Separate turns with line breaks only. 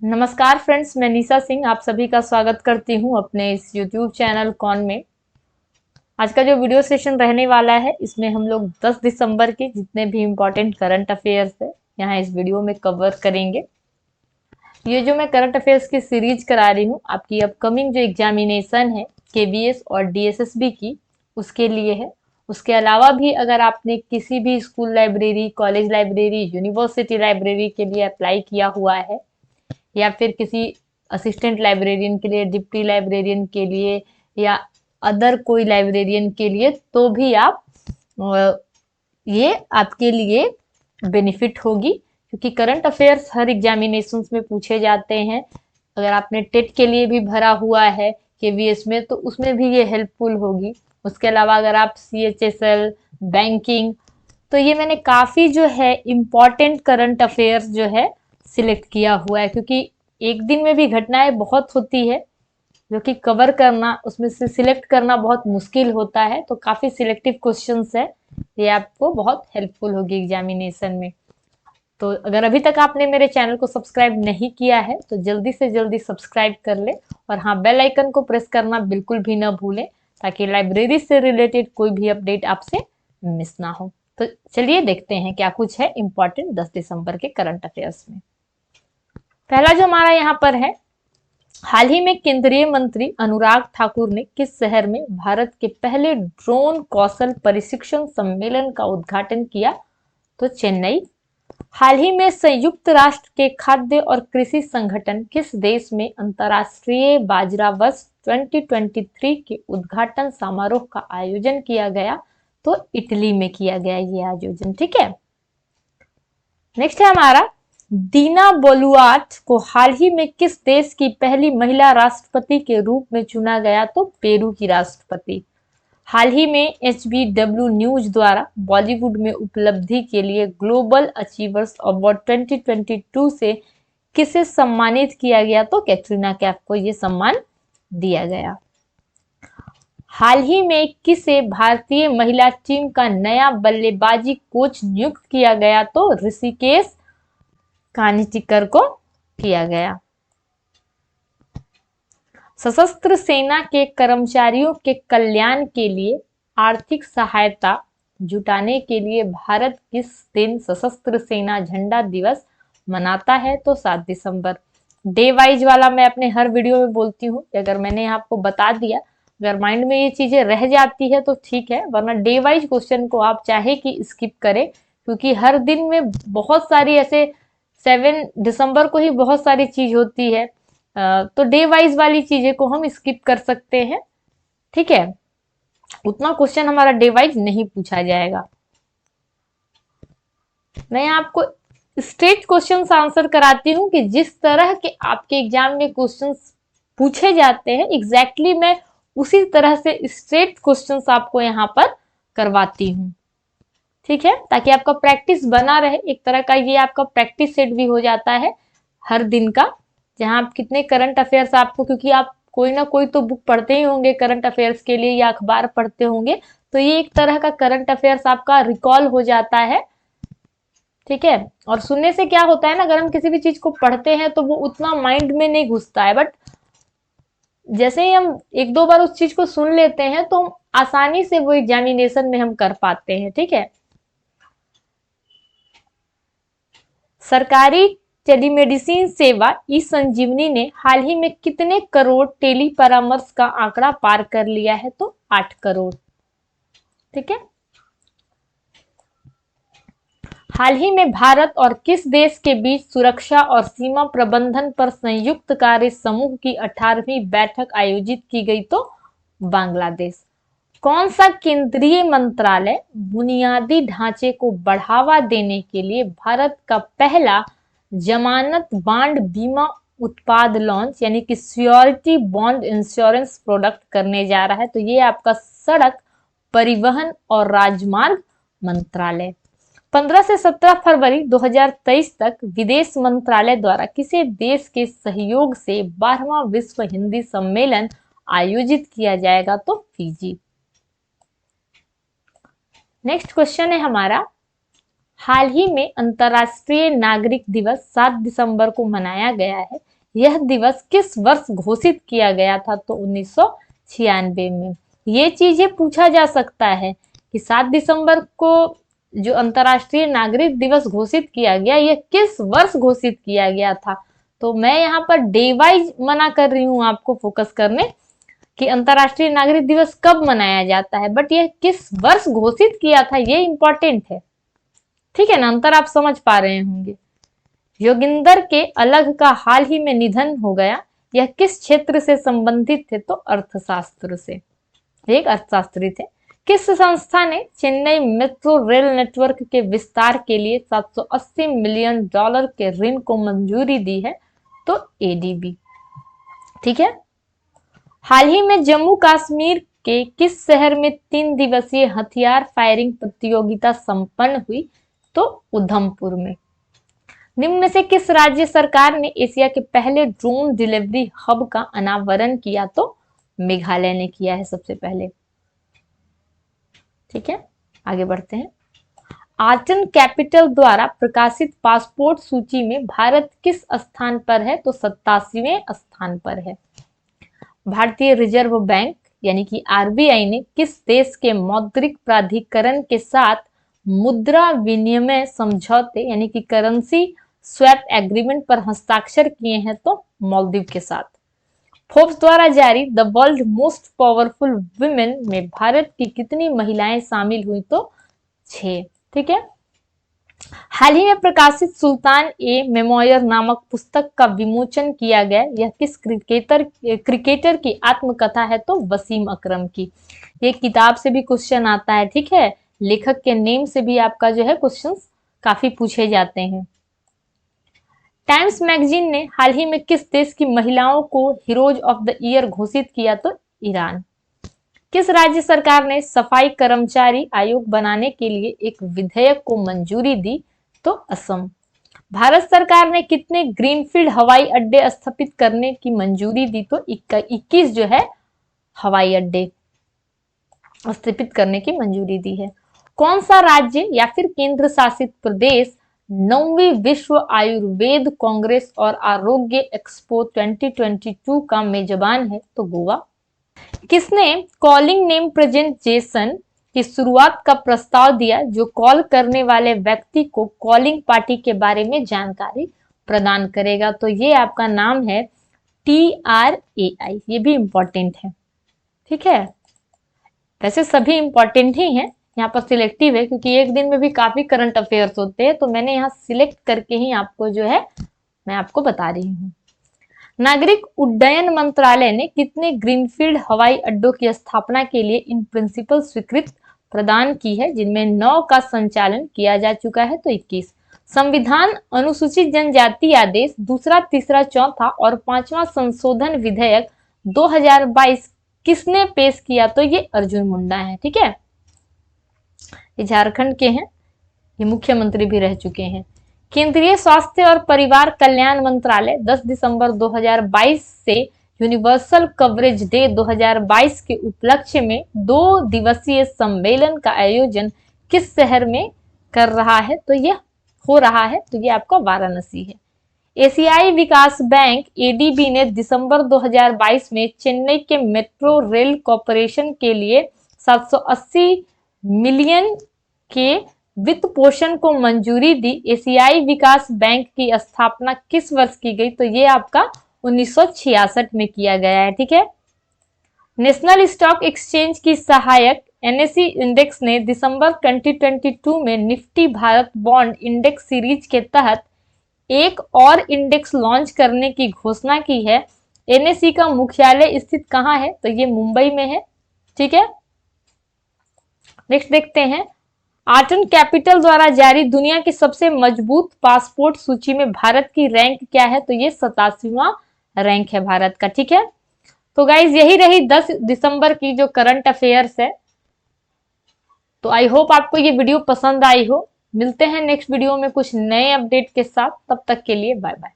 नमस्कार फ्रेंड्स, मैं निशा सिंह आप सभी का स्वागत करती हूं अपने इस YouTube चैनल कॉन में। आज का जो वीडियो सेशन रहने वाला है इसमें हम लोग 10 दिसंबर के जितने भी इम्पोर्टेंट करंट अफेयर्स है यहाँ इस वीडियो में कवर करेंगे। ये जो मैं करंट अफेयर्स की सीरीज करा रही हूँ आपकी अपकमिंग जो एग्जामिनेशन है KVS और DSSB की उसके लिए है। उसके अलावा भी अगर आपने किसी भी school library, college library, university library के लिए अप्लाई किया हुआ है या फिर किसी असिस्टेंट लाइब्रेरियन के लिए, डिप्टी लाइब्रेरियन के लिए या अदर कोई लाइब्रेरियन के लिए, तो भी आप ये आपके लिए बेनिफिट होगी क्योंकि करंट अफेयर्स हर एग्जामिनेशंस में पूछे जाते हैं। अगर आपने टेट के लिए भी भरा हुआ है KVS में तो उसमें भी ये हेल्पफुल होगी। उसके अलावा अगर आप CHSL, बैंकिंग, तो ये मैंने काफ़ी जो है इम्पॉर्टेंट करंट अफेयर्स जो है सिलेक्ट किया हुआ है क्योंकि एक दिन में भी घटनाएं बहुत होती है जो कि कवर करना, उसमें से सिलेक्ट करना बहुत मुश्किल होता है। तो काफ़ी सिलेक्टिव क्वेश्चंस है, ये आपको बहुत हेल्पफुल होगी एग्जामिनेशन में। तो अगर अभी तक आपने मेरे चैनल को सब्सक्राइब नहीं किया है तो जल्दी से जल्दी सब्सक्राइब कर ले और हाँ, बेल आइकन को प्रेस करना बिल्कुल भी ना भूलें ताकि लाइब्रेरी से रिलेटेड कोई भी अपडेट आपसे मिस ना हो। तो चलिए देखते हैं क्या कुछ है इम्पोर्टेंट 10 दिसंबर के करंट अफेयर्स में। पहला जो हमारा यहाँ पर है, हाल ही में केंद्रीय मंत्री अनुराग ठाकुर ने किस शहर में भारत के पहले ड्रोन कौशल प्रशिक्षण सम्मेलन का उद्घाटन किया? तो चेन्नई। हाल ही में संयुक्त राष्ट्र के खाद्य और कृषि संगठन किस देश में अंतर्राष्ट्रीय बाजरा वर्ष 2023 के उद्घाटन समारोह का आयोजन किया गया? तो इटली में किया गया ये आयोजन। ठीक है, नेक्स्ट है हमारा, दीना बोलुआर्ट को हाल ही में किस देश की पहली महिला राष्ट्रपति के रूप में चुना गया? तो पेरू की राष्ट्रपति। हाल ही में HBW न्यूज द्वारा बॉलीवुड में उपलब्धि के लिए ग्लोबल अचीवर्स अवार्ड 2022 से किसे सम्मानित किया गया? तो कैटरीना कैफ को ये सम्मान दिया गया। हाल ही में किसे भारतीय महिला टीम का नया बल्लेबाजी कोच नियुक्त किया गया? तो ऋषिकेश कानिटिकर को किया गया। सशस्त्र सेना के कर्मचारियों के कल्याण के लिए आर्थिक सहायता जुटाने के लिए भारत किस दिन सशस्त्र सेना झंडा दिवस मनाता है? तो 7 दिसंबर। डे वाइज वाला मैं अपने हर वीडियो में बोलती हूँ, अगर मैंने आपको बता दिया, अगर माइंड में ये चीजें रह जाती है तो ठीक है, वरना डे वाइज क्वेश्चन को आप चाहे कि स्किप करें क्योंकि हर दिन में बहुत सारी ऐसे 7 दिसंबर को ही बहुत सारी चीज होती है, तो डे वाइज वाली चीजें को हम स्किप कर सकते हैं। ठीक है, उतना क्वेश्चन हमारा डे वाइज नहीं पूछा जाएगा। मैं आपको स्ट्रेट क्वेश्चन आंसर कराती हूँ कि जिस तरह के आपके एग्जाम में क्वेश्चन पूछे जाते हैं एग्जैक्टली मैं उसी तरह से स्ट्रेट क्वेश्चन आपको यहाँ पर करवाती हूँ। ठीक है, ताकि आपका प्रैक्टिस बना रहे, एक तरह का ये आपका प्रैक्टिस सेट भी हो जाता है हर दिन का, जहां आप कितने करंट अफेयर्स आपको, क्योंकि आप कोई ना कोई तो बुक पढ़ते ही होंगे करंट अफेयर्स के लिए या अखबार पढ़ते होंगे, तो ये एक तरह का करंट अफेयर्स आपका रिकॉल हो जाता है। ठीक है, और सुनने से क्या होता है ना, अगर हम किसी भी चीज को पढ़ते हैं तो वो उतना माइंड में नहीं घुसता है, बट जैसे ही हम एक दो बार उस चीज को सुन लेते हैं तो हम आसानी से वो एग्जामिनेशन में हम कर पाते हैं। ठीक है, सरकारी टेलीमेडिसिन सेवा ई संजीवनी ने हाल ही में कितने करोड़ टेली परामर्श का आंकड़ा पार कर लिया है? तो 8 करोड़। ठीक है, हाल ही में भारत और किस देश के बीच सुरक्षा और सीमा प्रबंधन पर संयुक्त कार्य समूह की 18वीं बैठक आयोजित की गई? तो बांग्लादेश। कौन सा केंद्रीय मंत्रालय बुनियादी ढांचे को बढ़ावा देने के लिए भारत का पहला जमानत बांड बीमा उत्पाद लॉन्च यानी कि श्योरिटी बॉन्ड इंश्योरेंस प्रोडक्ट करने जा रहा है? तो ये आपका सड़क परिवहन और राजमार्ग मंत्रालय। 15 से 17 फरवरी 2023 तक विदेश मंत्रालय द्वारा किसी देश के सहयोग से 12वां विश्व हिंदी सम्मेलन आयोजित किया जाएगा? तो फिजी। नेक्स्ट क्वेश्चन है हमारा, हाल ही में अंतर्राष्ट्रीय नागरिक दिवस 7 दिसंबर को मनाया गया है। यह दिवस किस वर्ष घोषित किया गया था? तो 1996 में। ये चीजें पूछा जा सकता है कि 7 दिसंबर को जो अंतर्राष्ट्रीय नागरिक दिवस घोषित किया गया, यह किस वर्ष घोषित किया गया था? तो मैं यहाँ पर डे वाइज मना कर रही हूँ आपको फोकस करने कि अंतर्राष्ट्रीय नागरिक दिवस कब मनाया जाता है, बट यह किस वर्ष घोषित किया था ये इंपॉर्टेंट है। ठीक है ना, अंतर आप समझ पा रहे होंगे। योगिंदर के अलग का हाल ही में निधन हो गया। यह किस क्षेत्र से संबंधित थे? तो अर्थशास्त्र से, एक अर्थशास्त्री थे। किस संस्था ने चेन्नई मेट्रो रेल नेटवर्क के विस्तार के लिए $780 मिलियन के ऋण को मंजूरी दी है? तो एडीबी। ठीक है। हाल ही में जम्मू कश्मीर के किस शहर में 3 दिवसीय हथियार फायरिंग प्रतियोगिता संपन्न हुई? तो उधमपुर में। निम्न में से किस राज्य सरकार ने एशिया के पहले ड्रोन डिलीवरी हब का अनावरण किया? तो मेघालय ने किया है सबसे पहले। ठीक है, आगे बढ़ते हैं। आर्टन कैपिटल द्वारा प्रकाशित पासपोर्ट सूची में भारत किस स्थान पर है? तो 87वें स्थान पर है। भारतीय रिजर्व बैंक यानी कि आरबीआई ने किस देश के मौद्रिक प्राधिकरण के साथ मुद्रा विनिमय समझौते यानी कि करेंसी स्वैप एग्रीमेंट पर हस्ताक्षर किए हैं? तो मालदीव के साथ। फोर्ब्स द्वारा जारी the world most powerful women में भारत की कितनी महिलाएं शामिल हुई? तो 6। ठीक है। हाल ही में प्रकाशित सुल्तान ए मेमोयर नामक पुस्तक का विमोचन किया गया। यह किस क्रिकेटर की आत्मकथा है? तो वसीम अकरम की। ये किताब से भी क्वेश्चन आता है। ठीक है, लेखक के नेम से भी आपका जो है क्वेश्चंस काफी पूछे जाते हैं। टाइम्स मैगजीन ने हाल ही में किस देश की महिलाओं को हीरोज ऑफ द ईयर घोषित किया? तो ईरान। किस राज्य सरकार ने सफाई कर्मचारी आयोग बनाने के लिए एक विधेयक को मंजूरी दी? तो असम। भारत सरकार ने कितने ग्रीनफील्ड हवाई अड्डे स्थापित करने की मंजूरी दी? तो 21 जो है हवाई अड्डे स्थापित करने की मंजूरी दी है। कौन सा राज्य या फिर केंद्र शासित प्रदेश 9वीं विश्व आयुर्वेद कांग्रेस और आरोग्य एक्सपो 2022 का मेजबान है? तो गोवा। किसने कॉलिंग नेम प्रेजेंटेशन की शुरुआत का प्रस्ताव दिया जो कॉल करने वाले व्यक्ति को कॉलिंग पार्टी के बारे में जानकारी प्रदान करेगा? तो ये आपका नाम है TRAI। ये भी इंपॉर्टेंट है। ठीक है, वैसे सभी इंपॉर्टेंट ही हैं, यहाँ पर सिलेक्टिव है क्योंकि एक दिन में भी काफी करंट अफेयर्स होते हैं, तो मैंने यहाँ सिलेक्ट करके ही आपको जो है मैं आपको बता रही हूँ। नागरिक उड्डयन मंत्रालय ने कितने ग्रीनफील्ड हवाई अड्डों की स्थापना के लिए इन प्रिंसिपल स्वीकृति प्रदान की है, जिनमें 9 का संचालन किया जा चुका है? तो 21। संविधान अनुसूचित जनजाति आदेश दूसरा, तीसरा, चौथा और 5वां संशोधन विधेयक 2022 किसने पेश किया? तो ये अर्जुन मुंडा है। ठीक है, ये झारखंड के हैं, ये मुख्यमंत्री भी रह चुके हैं। केंद्रीय स्वास्थ्य और परिवार कल्याण मंत्रालय 10 दिसंबर 2022 से यूनिवर्सल कवरेज डे 2022 के उपलक्ष्य में 2 दिवसीय सम्मेलन का आयोजन किस शहर में कर रहा है? तो यह हो रहा है, तो ये आपका वाराणसी है। एशियाई विकास बैंक एडीबी ने दिसंबर 2022 में चेन्नई के मेट्रो रेल कॉरपोरेशन के लिए 780 मिलियन के वित्त पोषण को मंजूरी दी। एशियाई विकास बैंक की स्थापना किस वर्ष की गई? तो ये आपका 1966 में किया गया है। ठीक है। नेशनल स्टॉक एक्सचेंज की सहायक एनएसई इंडेक्स ने दिसंबर 2022 में Nifty Bharat bond index series के तहत एक और इंडेक्स लॉन्च करने की घोषणा की है। एनएसई का मुख्यालय स्थित कहाँ है? तो ये मुंबई में है। ठीक है, नेक्स्ट देखते हैं। आर्टन कैपिटल द्वारा जारी दुनिया की सबसे मजबूत पासपोर्ट सूची में भारत की रैंक क्या है? तो ये 87वां रैंक है भारत का। ठीक है, तो गाइज यही रही 10 दिसंबर की जो करंट अफेयर्स है। तो आई होप आपको ये वीडियो पसंद आई हो। मिलते हैं नेक्स्ट वीडियो में कुछ नए अपडेट के साथ, तब तक के लिए बाय बाय।